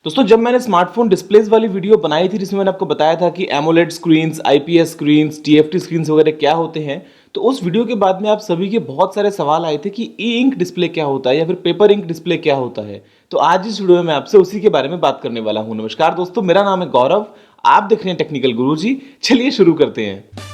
दोस्तों जब मैंने स्मार्टफोन डिस्प्लेस वाली वीडियो बनाई थी जिसमें मैंने आपको बताया था कि AMOLED screens, IPS screens, TFT screens वगैरह क्या होते हैं, तो उस वीडियो के बाद में आप सभी के बहुत सारे सवाल आए थे कि ई इंक डिस्प्ले क्या होता है या फिर पेपर इंक डिस्प्ले क्या होता है। तो आज इस वीडियो में मैं आपसे उसी के बारे में बात करने वाला हूँ। नमस्कार दोस्तों, मेरा नाम है गौरव, आप देख रहे हैं टेक्निकल गुरुजी। चलिए शुरू करते हैं।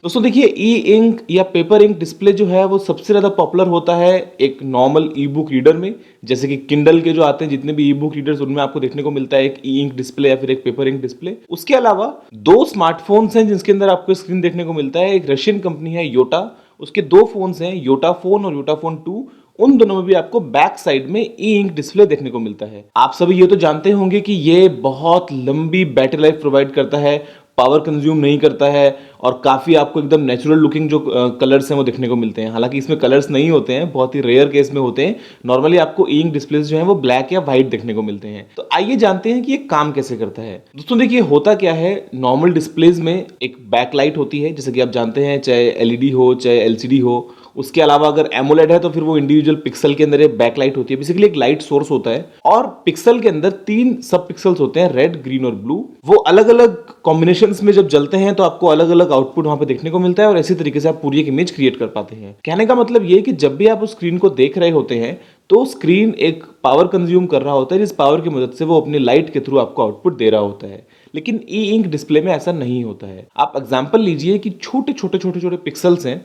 दोस्तों देखिए, ई इंक या पेपर इंक डिस्प्ले जो है वो सबसे ज़्यादा पॉपुलर होता है एक नॉर्मल ई बुक रीडर में, जैसे कि किंडल के जो आते हैं जितने भी ई बुक रीडर्स उनमें आपको देखने को मिलता है एक ई इंक डिस्प्ले या फिर एक पेपर इंक डिस्प्ले। उसके अलावा दो स्मार्टफोन्स हैं जिसके अंदर आपको स्क्रीन देखने को मिलता है। एक रशियन कंपनी है योटा, उसके दो फोन्स हैं, योटा फोन और योटा फोन 2। उन दोनों में भी आपको बैक साइड में ई इंक डिस्प्ले देखने को मिलता है। आप सभी ये तो जानते होंगे कि ये बहुत लंबी बैटरी लाइफ प्रोवाइड करता है, पावर कंज्यूम नहीं करता है और काफ़ी आपको एकदम नेचुरल लुकिंग जो कलर्स हैं वो देखने को मिलते हैं। हालांकि इसमें कलर्स नहीं होते हैं, बहुत ही रेयर केस में होते हैं। नॉर्मली आपको ई इंक डिस्प्लेस जो हैं वो ब्लैक या व्हाइट देखने को मिलते हैं। तो आइए जानते हैं कि ये काम कैसे करता है। दोस्तों देखिए, होता क्या है, नॉर्मल डिस्प्लेज में एक बैकलाइट होती है, जैसे कि आप जानते हैं, चाहे एलईडी हो चाहे एलसीडी हो। उसके अलावा अगर एमोलेड है तो फिर वो इंडिविजुअल पिक्सल के अंदर एक बैकलाइट होती है, बेसिकली एक लाइट सोर्स होता है। और पिक्सल के अंदर 3 सब पिक्सल्स होते हैं, रेड, ग्रीन और ब्लू। वो अलग अलग कॉम्बिनेशंस में जब जलते हैं तो आपको अलग अलग आउटपुट वहां पे देखने को मिलता है और इसी तरीके से आप पूरी एक इमेज क्रिएट कर पाते हैं। कहने का मतलब ये कि जब भी आप उस स्क्रीन को देख रहे होते हैं तो स्क्रीन एक पावर कंज्यूम कर रहा होता है, जिस पावर की मदद से वो अपनी लाइट के थ्रू आपको आउटपुट दे रहा होता है। लेकिन ई इंक डिस्प्ले में ऐसा नहीं होता है। आप एग्जाम्पल लीजिए कि छोटे छोटे छोटे छोटे पिक्सल्स हैं,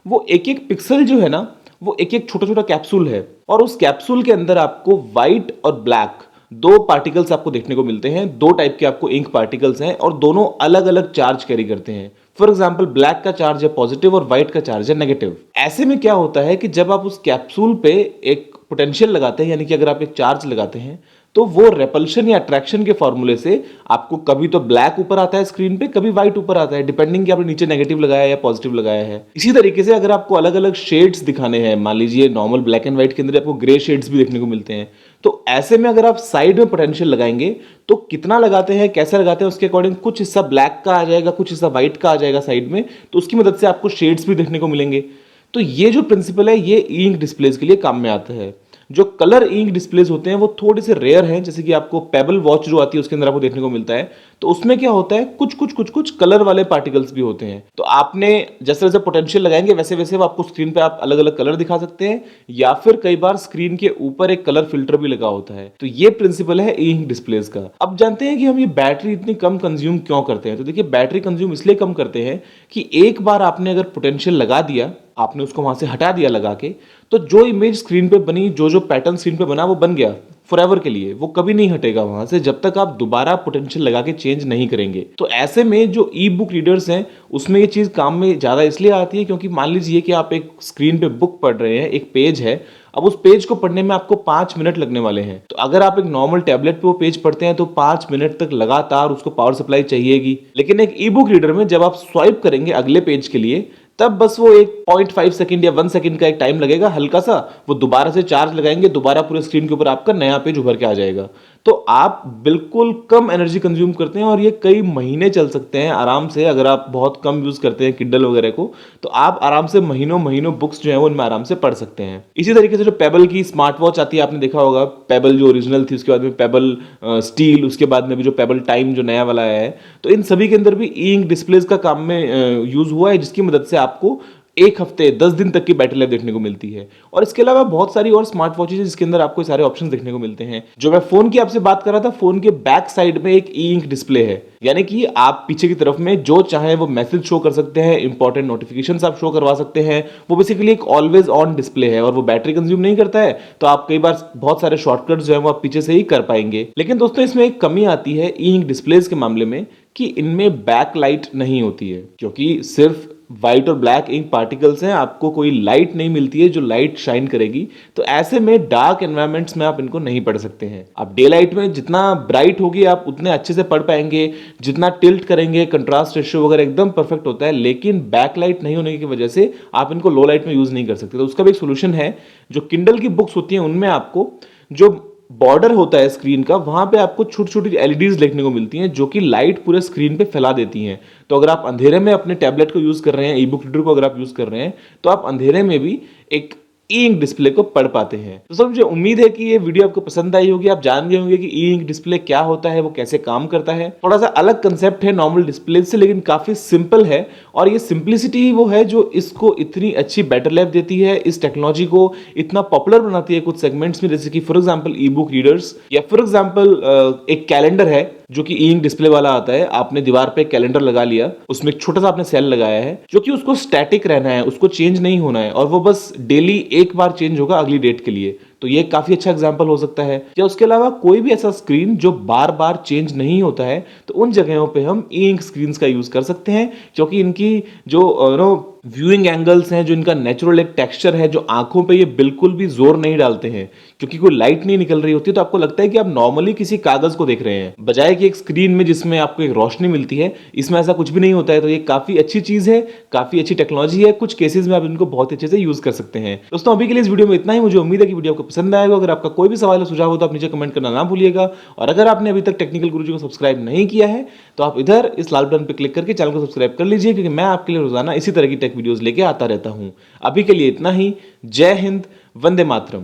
वो एक एक पिक्सल जो है ना वो एक एक छोटा छोटा कैप्सूल है और उस कैप्सूल के अंदर आपको व्हाइट और ब्लैक दो पार्टिकल्स आपको देखने को मिलते हैं। दो टाइप के आपको इंक पार्टिकल्स हैं और दोनों अलग अलग चार्ज कैरी करते हैं। फॉर एग्जाम्पल, ब्लैक का चार्ज है पॉजिटिव और व्हाइट का चार्ज है नेगेटिव। ऐसे में क्या होता है कि जब आप उस कैप्सूल पे एक पोटेंशियल लगाते हैं, यानी कि अगर आप एक चार्ज लगाते हैं, तो वो रेपल्शन या अट्रैक्शन के फॉर्मूले से आपको कभी तो ब्लैक ऊपर आता है स्क्रीन पे, कभी व्हाइट ऊपर आता है, डिपेंडिंग कि आपने नीचे नेगेटिव लगाया है या पॉजिटिव लगाया है। इसी तरीके से अगर आपको अलग अलग शेड्स दिखाने हैं, मान लीजिए नॉर्मल ब्लैक एंड व्हाइट के अंदर आपको ग्रे शेड्स भी देखने को मिलते हैं, तो ऐसे में अगर आप साइड में पोटेंशियल लगाएंगे तो कितना लगाते हैं, कैसे लगाते हैं, उसके अकॉर्डिंग कुछ हिस्सा ब्लैक का आ जाएगा, कुछ हिस्सा व्हाइट का आ जाएगा साइड में, तो उसकी मदद से आपको शेड्स भी देखने को मिलेंगे। तो ये जो प्रिंसिपल है ये ई इंक डिस्प्लेस के लिए काम में आता है। जो कलर इंक डिस्प्लेस होते हैं वो थोड़े से रेयर हैं, जैसे कि आपको पेबल वॉच जो आती है उसके अंदर आपको देखने को मिलता है, तो उसमें क्या होता है, कुछ कलर वाले पार्टिकल्स भी होते हैं। तो आपने जैसे जैसे पोटेंशियल लगाएंगे वैसे वैसे वो आपको स्क्रीन पे आप अलग अलग कलर दिखा सकते हैं, या फिर कई बार स्क्रीन के ऊपर एक कलर फिल्टर भी लगा होता है। तो ये प्रिंसिपल है ई इंक डिस्प्लेस का। अब जानते हैं कि हम ये बैटरी इतनी कम कंज्यूम क्यों करते हैं। तो देखिए, बैटरी कंज्यूम इसलिए कम करते हैं कि एक बार आपने अगर पोटेंशियल लगा दिया, आपने उसको वहां से हटा दिया लगा के, तो जो इमेज स्क्रीन पे बनी, जो पैटर्न स्क्रीन पे बना वो बन गया फॉरएवर के लिए, वो कभी नहीं हटेगा वहां से जब तक आप दोबारा पोटेंशियल लगा के चेंज नहीं करेंगे। तो ऐसे में जो ई बुक रीडर्स हैं उसमें ये चीज काम में ज्यादा इसलिए आती है क्योंकि मान लीजिए कि आप एक स्क्रीन पे बुक पढ़ रहे हैं, एक पेज है, अब उस पेज को पढ़ने में आपको 5 मिनट लगने वाले हैं। तो अगर आप एक नॉर्मल टैबलेट पे वो पेज पढ़ते हैं तो 5 मिनट तक लगातार उसको पावर सप्लाई चाहिएगी। लेकिन एक ई बुक रीडर में जब आप स्वाइप करेंगे अगले पेज के लिए, तब बस वो एक 0.5 सेकंड या 1 सेकंड का एक टाइम लगेगा हल्का सा, वो दोबारा से चार्ज लगाएंगे, दोबारा पूरे स्क्रीन के ऊपर आपका नया पेज उभर के आ जाएगा। तो आप बिल्कुल कम एनर्जी कंज्यूम करते हैं और ये कई महीने चल सकते हैं आराम से। अगर आप बहुत कम यूज करते हैं किंडल वगैरह को, तो आप आराम से महीनों महीनों बुक्स जो है वो उनमें आराम से पढ़ सकते हैं। इसी तरीके से जो पेबल की स्मार्ट वॉच आती है, आपने देखा होगा, पेबल जो ओरिजिनल थी, उसके बाद में पेबल स्टील, उसके बाद में भी जो पेबल टाइम जो नया वाला आया है, तो इन सभी के अंदर भी ई इंक डिस्प्लेस का काम में यूज हुआ है, जिसकी मदद से आपको 1 हफ्ते 10 दिन तक की बैटरी लाइफ देखने को मिलती है। और इसके अलावा बहुत सारी और स्मार्ट वॉचेज है जिसके अंदर आपको सारे ऑप्शंस देखने को मिलते हैं। जो मैं फोन की आपसे बात कर रहा था, फोन के बैक साइड में एक ई इंक डिस्प्ले है, यानी कि आप पीछे की तरफ में जो चाहे वो मैसेज शो कर सकते हैं, इंपॉर्टेंट नोटिफिकेशंस आप शो करवा सकते हैं। वो बेसिकली एक ऑलवेज ऑन डिस्प्ले है और वो बैटरी कंज्यूम नहीं करता है, तो आप कई बार बहुत सारे शॉर्टकट्स जो है वो आप पीछे से ही कर पाएंगे। लेकिन दोस्तों, इसमें एक कमी आती है ई इंक डिस्प्लेस के मामले में कि इनमें बैक लाइट नहीं होती है, क्योंकि सिर्फ व्हाइट और ब्लैक इंक पार्टिकल्स हैं, आपको कोई लाइट नहीं मिलती है जो लाइट शाइन करेगी। तो ऐसे में डार्क एनवायरनमेंट्स में आप इनको नहीं पढ़ सकते हैं। आप डे लाइट में जितना ब्राइट होगी आप उतने अच्छे से पढ़ पाएंगे, जितना टिल्ट करेंगे कंट्रास्ट रेशियो वगैरह एकदम परफेक्ट होता है। लेकिन बैक लाइट नहीं होने की वजह से आप इनको लो लाइट में यूज नहीं कर सकते। तो उसका भी एक सोल्यूशन है। जो किंडल की बुक्स होती हैं उनमें आपको जो बॉर्डर होता है स्क्रीन का, वहां पे आपको छोटी छोटी एलईडीज देखने को मिलती हैं जो कि लाइट पूरे स्क्रीन पे फैला देती हैं। तो अगर आप अंधेरे में अपने टैबलेट को यूज कर रहे हैं, ई बुक रीडर को अगर आप यूज कर रहे हैं, तो आप अंधेरे में भी एक ई इंक डिस्प्ले को पढ़ पाते हैं। दोस्तों मुझे उम्मीद है कि ये वीडियो आपको पसंद आई होगी, आप जान गए होंगे कि ई इंक डिस्प्ले क्या होता है, वो कैसे काम करता है। थोड़ा सा अलग कंसेप्ट है नॉर्मल डिस्प्ले से, लेकिन काफी सिंपल है, और ये सिंपलिसिटी ही वो है जो इसको इतनी अच्छी बैटर लाइफ देती है, इस टेक्नोलॉजी को इतना पॉपुलर बनाती है कुछ सेगमेंट्स में, जैसे कि for example E book readers, या फॉर एग्जाम्पल एक कैलेंडर है जो कि ई इंक डिस्प्ले वाला आता है। आपने दीवार पे एक कैलेंडर लगा लिया, उसमें एक छोटा सा आपने सेल लगाया है जो कि उसको स्टैटिक रहना है, उसको चेंज नहीं होना है, और वो बस डेली एक बार चेंज होगा अगली डेट के लिए। तो ये काफी अच्छा एग्जांपल हो सकता है। या उसके अलावा कोई भी ऐसा स्क्रीन जो बार बार चेंज नहीं होता है, तो उन जगहों पे हम ई इंक स्क्रीन का यूज कर सकते हैं, क्योंकि इनकी जो व्यूइंग एंगल्स हैं, जो इनका नेचुरल एक टेक्सचर है, जो आंखों पे ये बिल्कुल भी जोर नहीं डालते हैं, क्योंकि कोई लाइट नहीं निकल रही होती, तो आपको लगता है कि आप नॉर्मली किसी कागज को देख रहे हैं, बजाय कि एक स्क्रीन में जिसमें आपको एक रोशनी मिलती है। इसमें ऐसा कुछ भी नहीं होता है। तो ये काफी अच्छी चीज है, काफी अच्छी टेक्नोलॉजी है। कुछ केसेस में आप इनको बहुत अच्छे से यूज कर सकते हैं। दोस्तों अभी के लिए इस वीडियो में इतना ही। मुझे उम्मीद है कि वीडियो आपको पसंद आएगा। अगर आपका कोई भी सवाल या सुझाव हो तो आप नीचे कमेंट करना ना भूलिएगा, और अगर आपने अभी तक टेक्निकल गुरुजी को सब्सक्राइब नहीं किया है, तो आप इधर इस लाल बटन पर क्लिक करके चैनल को सब्सक्राइब कर लीजिए, क्योंकि मैं आपके लिए रोजाना इसी तरह की टेक वीडियोस लेके आता रहता हूं। अभी के लिए इतना ही। जय हिंद, वंदे मातरम।